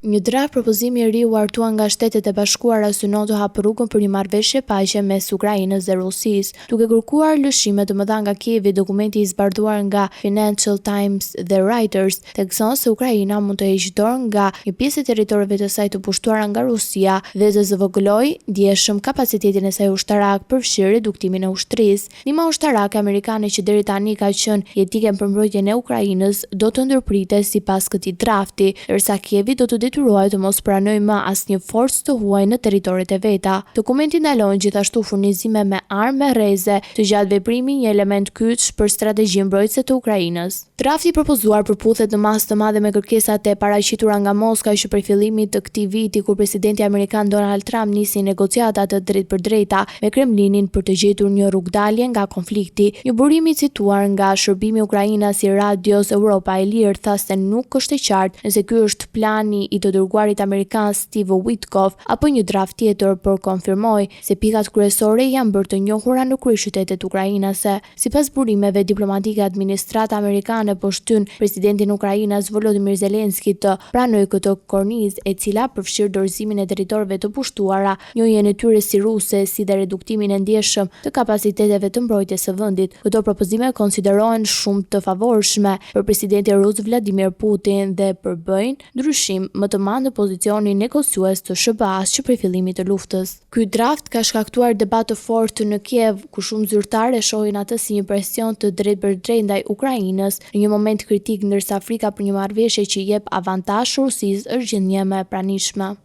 Një draft propozimi i ri u artua nga Shtetet e Bashkuara synon të hapë rrugën për një marrëveshje paqe mes Ukrainës dhe Rusisë, duke kërkuar lëshime të mëdha nga Kievi. Dokumenti i zbarduar nga Financial Times dhe Reuters thekson se Ukraina mund të heqë dorë nga një pjesë e territoreve të saj të pushtuara nga Rusia dhe të zvogëlojë ndjeshëm kapacitetin e saj ushtarak, përfshirë reduktimin e ushtrisë. Ndihma ushtarake amerikane që deri tani ka qenë jetike për mbrojtjen e Ukrainës do të ndërpritet sipas këtij drafti, ndërsa Kievi do të detyrohet të mos pranojë më asnjë forcë të huaj në territoret e veta. Dokumenti ndalon gjithashtu furnizime me armë rreze të gjatë veprimi një element kyç për strategjinë mbrojtëse të Ukrainës. Drafti propozuar përputhet në masë të madhe me kërkesat e paraqitura nga Moska që prej fillimit të këtij viti, kur presidenti amerikan Donald Trump nisi negociata të drejtpërdrejta me Kremlinin për të gjetur një rrugdalje nga konflikti. Një burim i cituar nga shërbimi ukrainas i radios Europa e Lirë tha se nuk është e qartë nëse ky është plani i të dërguarit amerikan Steve Witkoff apo një draft tjetër, por konfirmoi se pikat kryesore janë bërë të njohura në kryeqytetet ukrainase. Sipas burimeve diplomatike, administrata amerikane po shtyn presidentin e Ukrainës Volodymyr Zelensky të pranojë këtë kornizë, e cila përfshir dorëzimin e territoreve të pushtuara, njohjen e tyre si ruse, si dhe reduktimin e ndjeshëm të kapaciteteve të mbrojtjes së vendit. Këto propozime konsiderohen shumë të favorshme për presidentin rus Vladimir Putin dhe përbëjnë ndryshim më të madh në pozicionin negociues të SBA-s që prej fillimit të luftës. Ky draft ka shkaktuar debat të fortë në Kiev, ku shumë zyrtarë e shohin atë si një presion të drejtpërdrejtë ndaj Ukrainës në një moment kritik, ndërsa frika për një marrëveshje që jep avantazh Rusisë është gjithnjë më e pranishme.